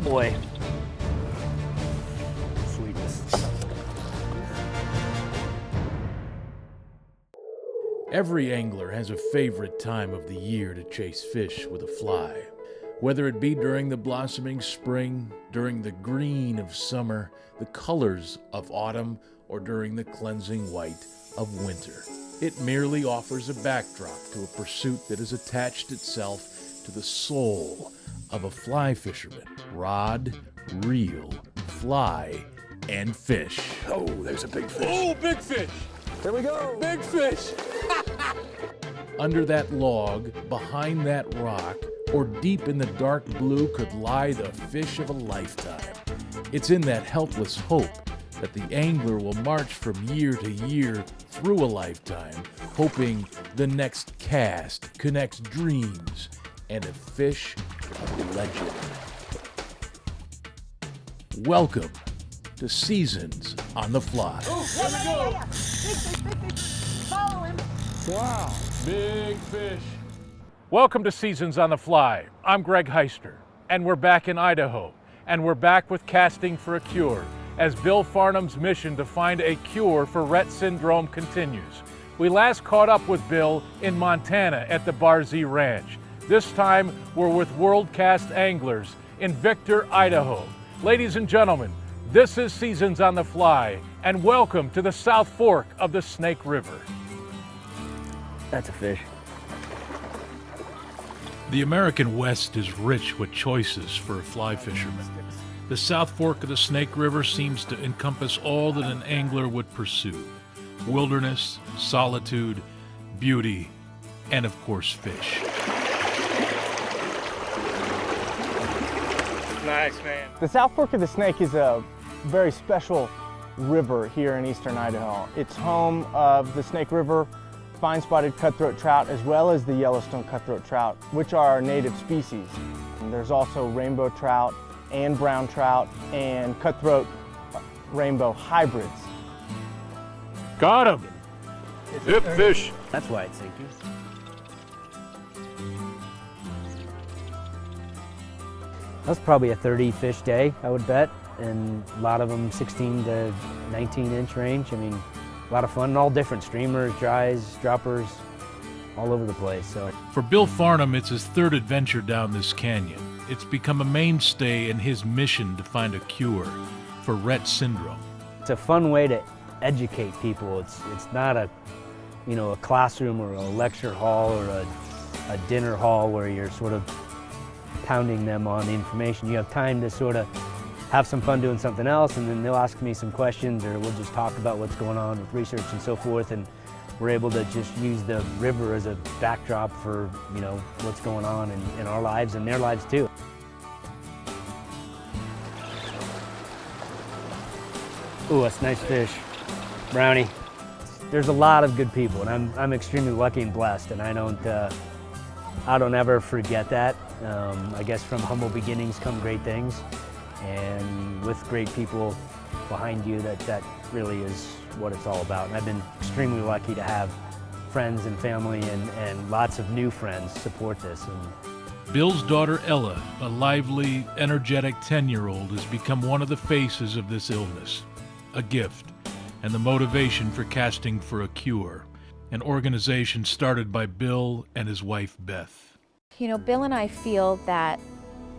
boy. Sweetness. Every angler has a favorite time of the year to chase fish with a fly. Whether it be during the blossoming spring, during the green of summer, the colors of autumn, or during the cleansing white of winter. It merely offers a backdrop to a pursuit that has attached itself to the soul of a fly fisherman. Rod, reel, fly, and fish. Oh, there's a big fish. Oh, big fish! Here we go. Big fish! Under that log, behind that rock, or deep in the dark blue could lie the fish of a lifetime. It's in that helpless hope that the angler will march from year to year through a lifetime, hoping the next cast connects dreams and a fish of legend. Welcome to Seasons on the Fly. Follow him. Wow, big fish. Welcome to Seasons on the Fly. I'm Greg Heister, and we're back in Idaho, and we're back with Casting for a Cure, as Bill Farnham's mission to find a cure for Rett syndrome continues. We last caught up with Bill in Montana at the Barzee Ranch. This time, we're with World Cast Anglers in Victor, Idaho. Ladies and gentlemen, this is Seasons on the Fly, and welcome to the South Fork of the Snake River. That's a fish. The American West is rich with choices for a fly fisherman. The South Fork of the Snake River seems to encompass all that an angler would pursue: wilderness, solitude, beauty, and of course fish. Nice, man. The South Fork of the Snake is a very special river here in eastern Idaho. It's home of the Snake River fine-spotted cutthroat trout as well as the Yellowstone cutthroat trout, which are our native species. And there's also rainbow trout and brown trout and cutthroat rainbow hybrids. Got him. Zip fish. That's why it's sinking. That's probably a 30 fish day, I would bet, and a lot of them 16 to 19 inch range. I mean, a lot of fun, and all different streamers, dries, droppers, all over the place. So For Bill Farnham, it's his third adventure down this canyon. It's become a mainstay in his mission to find a cure for Rett syndrome. it's a fun way to educate people. It's not a, a classroom or a lecture hall or a dinner hall where you're sort of pounding them on the information. You have time to sort of have some fun doing something else, and then they'll ask me some questions, or we'll just talk about what's going on with research and so forth, and we're able to just use the river as a backdrop for, what's going on in our lives and their lives too. Ooh, that's a nice fish. Brownie. There's a lot of good people, and I'm extremely lucky and blessed, and I don't ever forget that. I guess from humble beginnings come great things, and with great people behind you, that really is what it's all about. And I've been extremely lucky to have friends and family and lots of new friends support this. And Bill's daughter Ella, a lively, energetic 10-year-old, has become one of the faces of this illness, a gift, and the motivation for Casting for a Cure, an organization started by Bill and his wife Beth. Bill and I feel that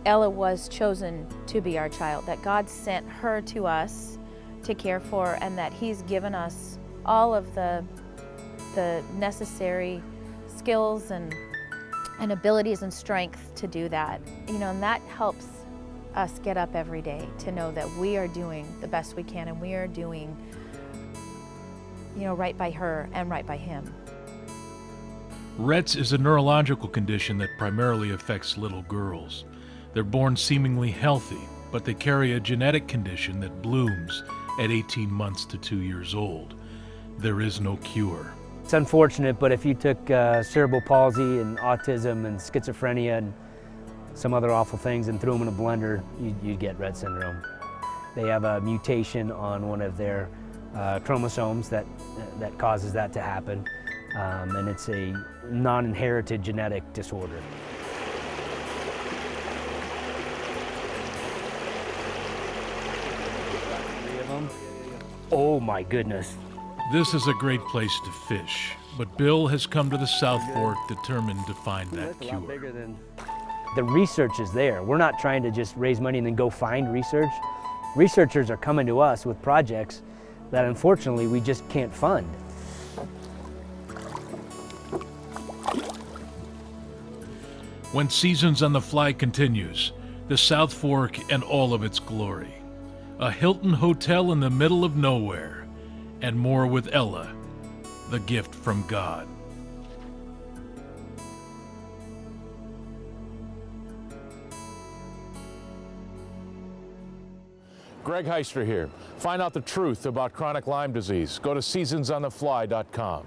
Ella was chosen to be our child, that God sent her to us to care for, and that He's given us all of the necessary skills and abilities and strength to do that. And that helps us get up every day to know that we are doing the best we can, and we are doing, right by her and right by him. Rett's is a neurological condition that primarily affects little girls. They're born seemingly healthy, but they carry a genetic condition that blooms at 18 months to 2 years old. There is no cure. it's unfortunate, but if you took cerebral palsy and autism and schizophrenia and some other awful things and threw them in a blender, you'd get Rett syndrome. They have a mutation on one of their chromosomes that causes that to happen, and it's a non-inherited genetic disorder. Oh my goodness. This is a great place to fish, but Bill has come to the South Fork determined to find that That's a lot cure. bigger than... The research is there. We're not trying to just raise money and then go find research. Researchers are coming to us with projects that unfortunately we just can't fund. When Seasons on the Fly continues, the South Fork and all of its glory. A Hilton hotel in the middle of nowhere, and more with Ella, the gift from God. Greg Heister here. Find out the truth about chronic Lyme disease. Go to seasonsonthefly.com.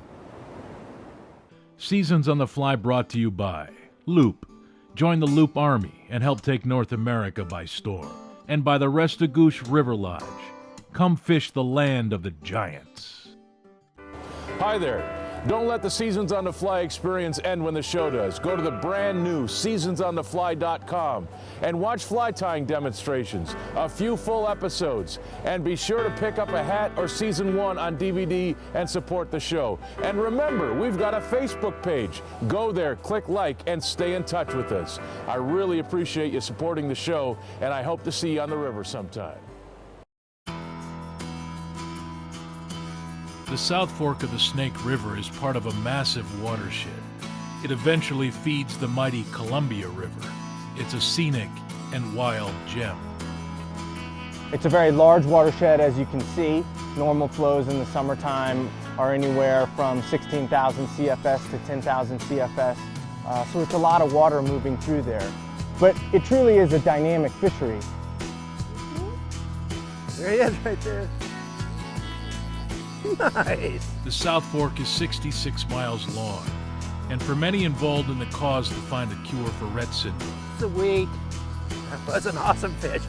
Seasons on the Fly brought to you by Loop. Join the Loop Army and help take North America by storm. And by the Restigouche River Lodge. Come fish the land of the giants. Hi there. Don't let the Seasons on the Fly experience end when the show does. Go to the brand new seasonsonthefly.com and watch fly tying demonstrations, a few full episodes, and be sure to pick up a hat or season 1 on DVD and support the show. And remember, we've got a Facebook page. Go there, click like, and stay in touch with us. I really appreciate you supporting the show, and I hope to see you on the river sometime. The South Fork of the Snake River is part of a massive watershed. It eventually feeds the mighty Columbia River. It's a scenic and wild gem. It's a very large watershed, as you can see. Normal flows in the summertime are anywhere from 16,000 CFS to 10,000 CFS. So it's a lot of water moving through there. But it truly is a dynamic fishery. There he is right there. Nice. The South Fork is 66 miles long, and for many involved in the cause to find a cure for Rett syndrome, Sweet. That was an awesome fish.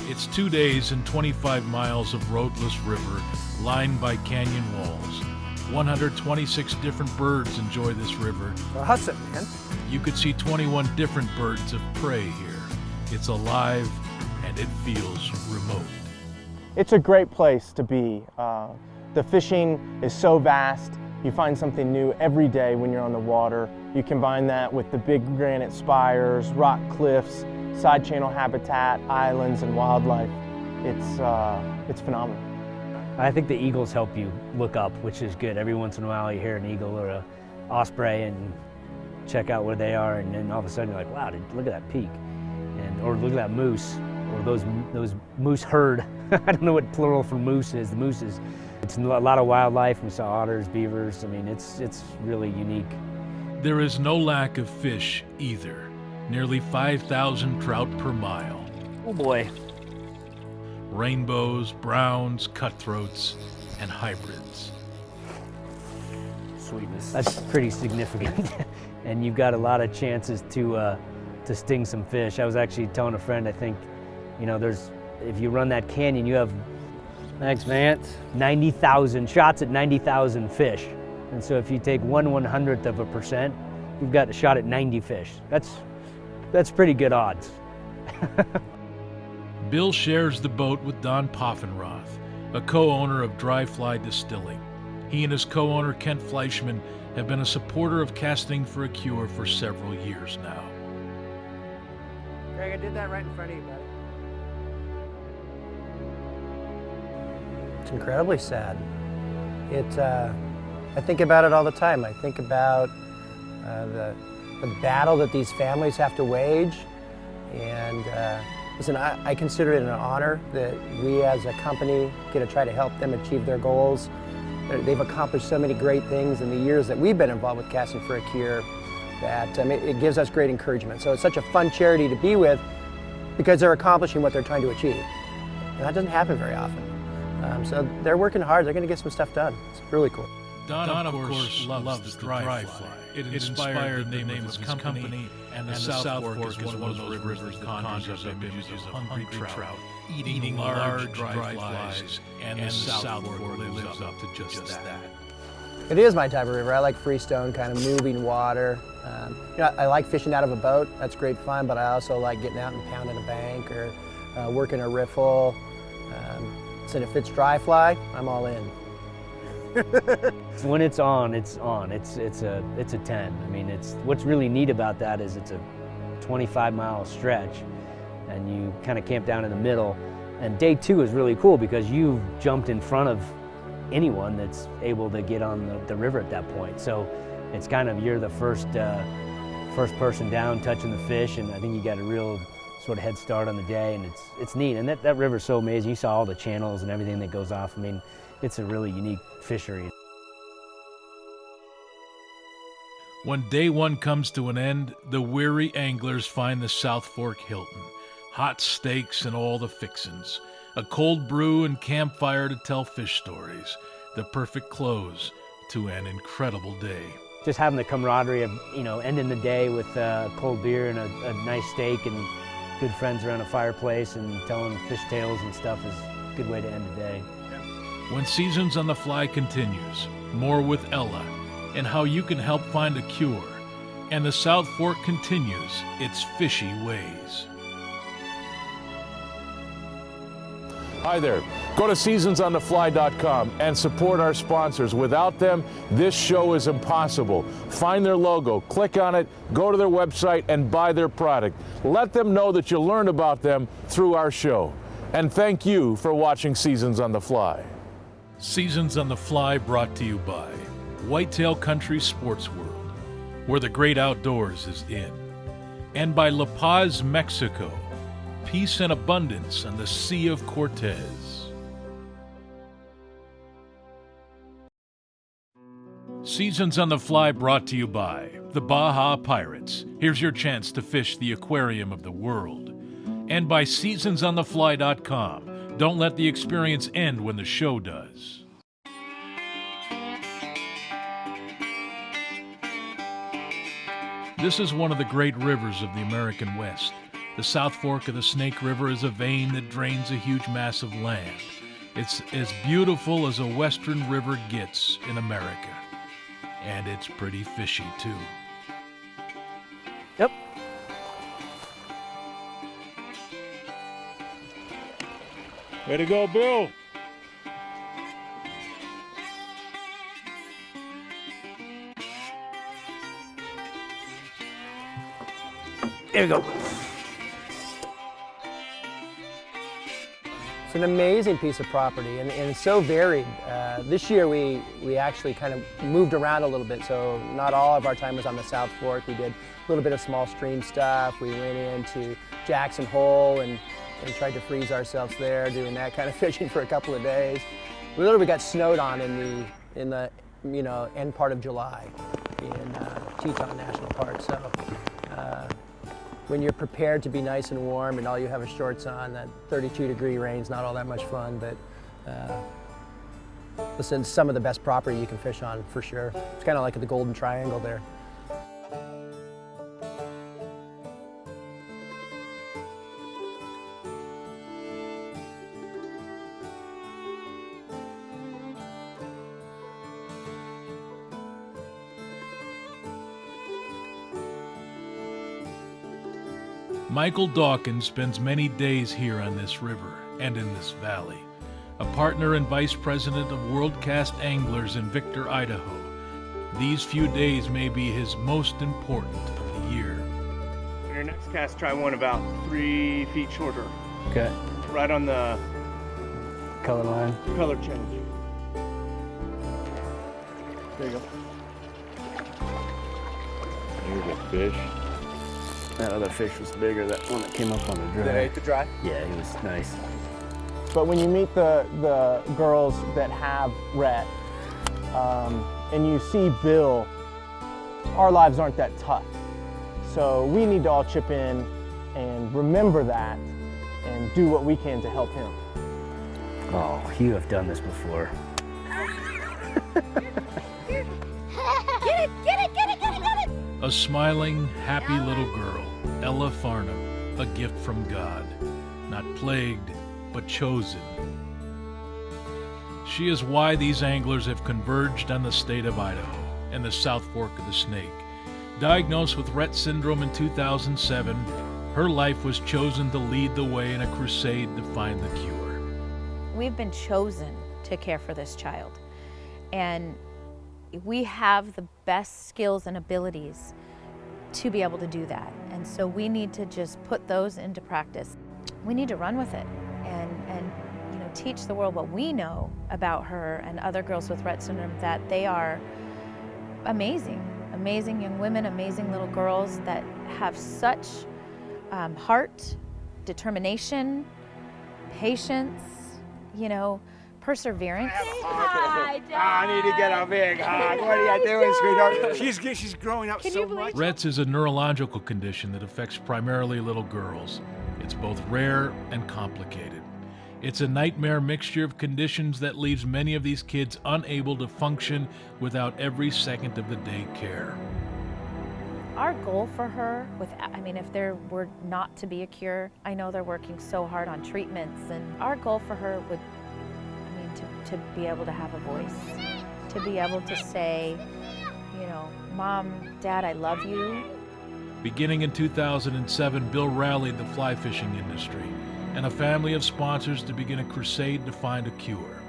it's 2 days and 25 miles of roadless river lined by canyon walls. 126 different birds enjoy this river. Awesome, man. You could see 21 different birds of prey here. It's alive and it feels remote. It's a great place to be. The fishing is so vast. You find something new every day when you're on the water. You combine that with the big granite spires, rock cliffs, side channel habitat, islands, and wildlife. It's phenomenal. I think the eagles help you look up, which is good. Every once in a while you hear an eagle or a osprey and check out where they are, and then all of a sudden you're like, wow, look at that peak. Or look at that moose, or those moose herd. I don't know what plural for moose is. The moose is, it's a lot of wildlife. We saw otters, beavers. I mean, it's really unique. There is no lack of fish either. Nearly 5,000 trout per mile. Oh boy. Rainbows, browns, cutthroats, and hybrids. Sweetness. That's pretty significant. And you've got a lot of chances to sting some fish. I was actually telling a friend, I think, if you run that canyon, you have, thanks Vance, 90,000 shots at 90,000 fish. And so if you take 1/100%, you've got a shot at 90 fish. That's pretty good odds. Bill shares the boat with Don Poffenroth, a co-owner of Dry Fly Distilling. He and his co-owner Kent Fleischman have been a supporter of Casting for a Cure for several years now. Greg, I did that right in front of you, buddy. It's incredibly sad. I think about it all the time. I think about the battle that these families have to wage. And listen, I consider it an honor that we as a company get to try to help them achieve their goals. They've accomplished so many great things in the years that we've been involved with Casting for a Cure that it gives us great encouragement. So it's such a fun charity to be with because they're accomplishing what they're trying to achieve. And that doesn't happen very often. So they're working hard. They're going to get some stuff done. It's really cool. Don, of course, loves the Dry Fly. It inspired the name of his company, and the South Fork is one of those rivers that conjures up images of hungry trout eating large dry flies, and the South Fork lives up to just that. It is my type of river. I like freestone, kind of moving water. I like fishing out of a boat. That's great fun, but I also like getting out and pounding a bank or working a riffle. And if it's dry fly, I'm all in. When it's on, it's on. It's a 10. I mean, what's really neat about that is it's a 25-mile stretch, and you kind of camp down in the middle. And day 2 is really cool because you've jumped in front of anyone that's able to get on the river at that point. So it's kind of, you're the first person down touching the fish, and I think you got a real sort of head start on the day, and it's neat. And that river's so amazing. You saw all the channels and everything that goes off. I mean, it's a really unique fishery. When day 1 comes to an end, the weary anglers find the South Fork Hilton. Hot steaks and all the fixins. A cold brew and campfire to tell fish stories. The perfect close to an incredible day. Just having the camaraderie of, ending the day with cold beer and a nice steak and good friends around a fireplace and telling fish tales and stuff is a good way to end the day. When Seasons on the Fly continues, more with Ella and how you can help find a cure. And the South Fork continues its fishy ways. Hi there. Go to SeasonsOnTheFly.com and support our sponsors. Without them, this show is impossible. Find their logo, click on it, go to their website, and buy their product. Let them know that you learned about them through our show. And thank you for watching Seasons on the Fly. Seasons on the Fly brought to you by Whitetail Country Sports World, where the great outdoors is in. And by La Paz, Mexico. Peace and abundance on the Sea of Cortez. Seasons on the Fly brought to you by the Baja Pirates. Here's your chance to fish the aquarium of the world. And by SeasonsOnTheFly.com. Don't let the experience end when the show does. This is one of the great rivers of the American West. The South Fork of the Snake River is a vein that drains a huge mass of land. It's as beautiful as a western river gets in America. And it's pretty fishy, too. Yep. Way to go, Bill. There you go. It's an amazing piece of property, and it's so varied. This year we actually kind of moved around a little bit, so not all of our time was on the South Fork. We did a little bit of small stream stuff. We went into Jackson Hole and tried to freeze ourselves there, doing that kind of fishing for a couple of days. We literally got snowed on in the end part of July in Teton National Park. So when you're prepared to be nice and warm and all you have is shorts on, that 32-degree rain's not all that much fun, but listen, some of the best property you can fish on for sure. It's kind of like the Golden Triangle there. Michael Dawkins spends many days here on this river and in this valley. A partner and vice president of WorldCast Anglers in Victor, Idaho. These few days may be his most important of the year. On your next cast, try one about 3 feet shorter. Okay. Right on the Color line. color change. There you go. Here's a fish. That other fish was bigger, that one that came up on the dry. That ate the dry? Yeah, he was nice. But when you meet the girls that have Rhett, and you see Bill, our lives aren't that tough. So we need to all chip in and remember that and do what we can to help him. Oh, you have done this before. A smiling, happy little girl, Ella Farnham, a gift from God, not plagued, but chosen. She is why these anglers have converged on the state of Idaho and the South Fork of the Snake. Diagnosed with Rett syndrome in 2007, her life was chosen to lead the way in a crusade to find the cure. we've been chosen to care for this child. And we have the best skills and abilities to be able to do that. And so we need to just put those into practice. We need to run with it and you know, teach the world what we know about her and other girls with Rett syndrome, that they are amazing, amazing young women, amazing little girls that have such heart, determination, patience, you know, perseverance. Hi, Dad. I need to get a big hug. What are you doing, sweetheart? She's growing up so much. Rett's is a neurological condition that affects primarily little girls. It's both rare and complicated. It's a nightmare mixture of conditions that leaves many of these kids unable to function without every second of the day care. Our goal for her, if there were not to be a cure, I know they're working so hard on treatments, and our goal for her would, to be able to have a voice, to be able to say, you know, Mom, Dad, I love you. Beginning in 2007, Bill rallied the fly fishing industry and a family of sponsors to begin a crusade to find a cure.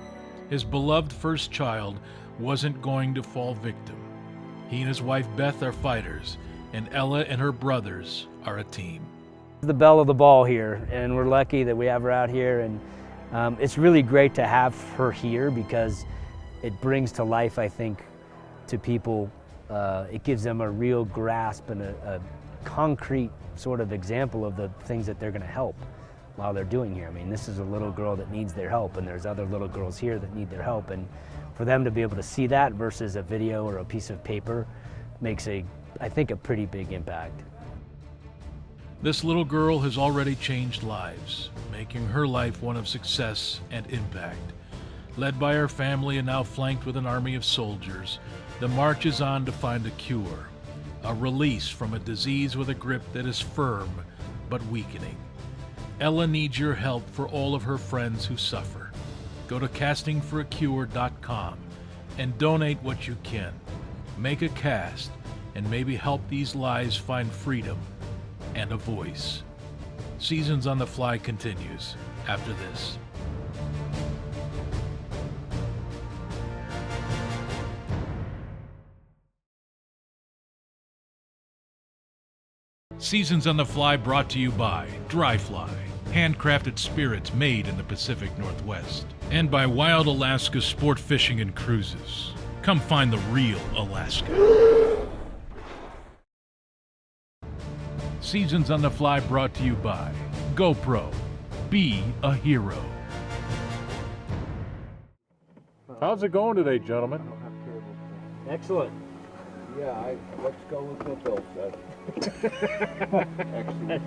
His beloved first child wasn't going to fall victim. He and his wife Beth are fighters, and Ella and her brothers are a team. The belle of the ball here, and we're lucky that we have her out here, and it's really great to have her here because it brings to life, I think, to people, it gives them a real grasp and a concrete sort of example of the things that they're going to help while they're doing here. I mean, this is a little girl that needs their help, and there's other little girls here that need their help, and for them to be able to see that versus a video or a piece of paper makes I think, a pretty big impact. This little girl has already changed lives, making her life one of success and impact. Led by her family and now flanked with an army of soldiers, the march is on to find a cure, a release from a disease with a grip that is firm but weakening. Ella needs your help for all of her friends who suffer. Go to castingforacure.com and donate what you can. Make a cast and maybe help these lives find freedom and a voice. Seasons on the Fly continues after this. Seasons on the Fly brought to you by Dry Fly, handcrafted spirits made in the Pacific Northwest, and by Wild Alaska Sport Fishing and Cruises. Come find the real Alaska. Seasons on the Fly brought to you by GoPro. Be a hero. How's it going today, gentlemen? Excellent. Yeah, let's go with what Bill said. Excellent.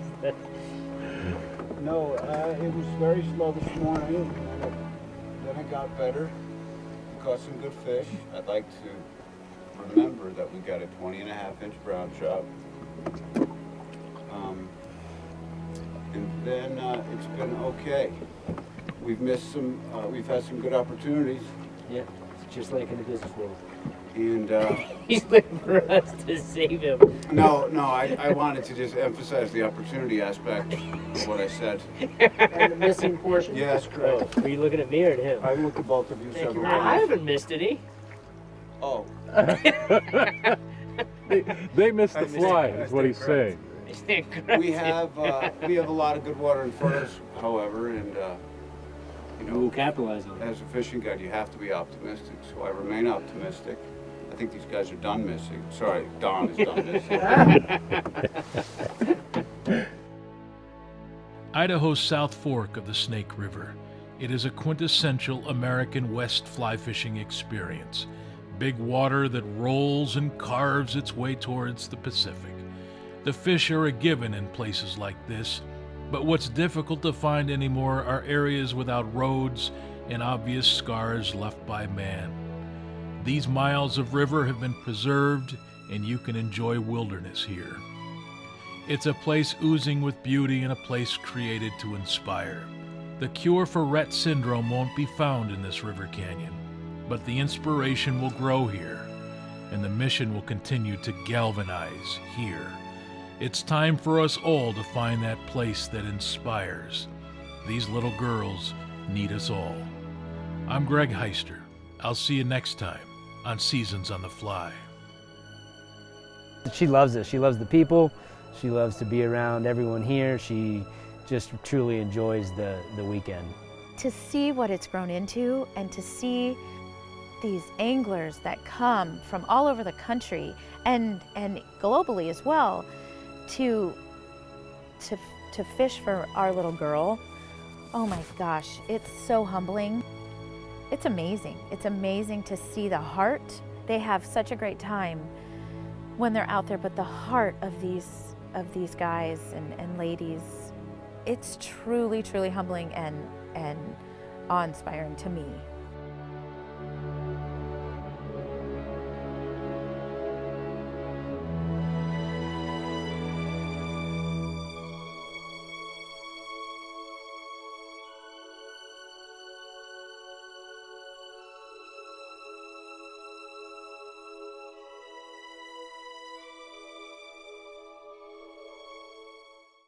No, it was very slow this morning, and then it got better. We caught some good fish. I'd like to remember that we got a 20.5-inch brown trout. And then it's been okay. We've had some good opportunities. Yeah, it's just like in the business world. And He's looking for us to save him. no, I wanted to just emphasize the opportunity aspect of what I said. And the missing portion? Yes, correct. Were you looking at me or at him? I look at both of you several I times. haven't missed any. Oh. They missed the fly, is what he's saying. We have a lot of good water in front of us, however, and We'll capitalize on it. as a fishing guide, you have to be optimistic. So I remain optimistic. I think these guys are done missing. Sorry, Don is done missing. Idaho's South Fork of the Snake River. It is a quintessential American West fly fishing experience. Big water that rolls and carves its way towards the Pacific. The fish are a given in places like this, but what's difficult to find anymore are areas without roads and obvious scars left by man. These miles of river have been preserved, and you can enjoy wilderness here. It's a place oozing with beauty and a place created to inspire. The cure for Rett syndrome won't be found in this river canyon, but the inspiration will grow here, and the mission will continue to galvanize here. It's time for us all to find that place that inspires. These little girls need us all. I'm Greg Heister. I'll see you next time on Seasons on the Fly. She loves it. She loves the people. She loves to be around everyone here. She just truly enjoys the weekend. To see what it's grown into and to see these anglers that come from all over the country and globally as well to fish for our little girl, oh my gosh, it's so humbling. It's amazing. It's amazing to see the heart. They have such a great time when they're out there, but the heart of these guys and ladies, it's truly, truly humbling and awe-inspiring to me.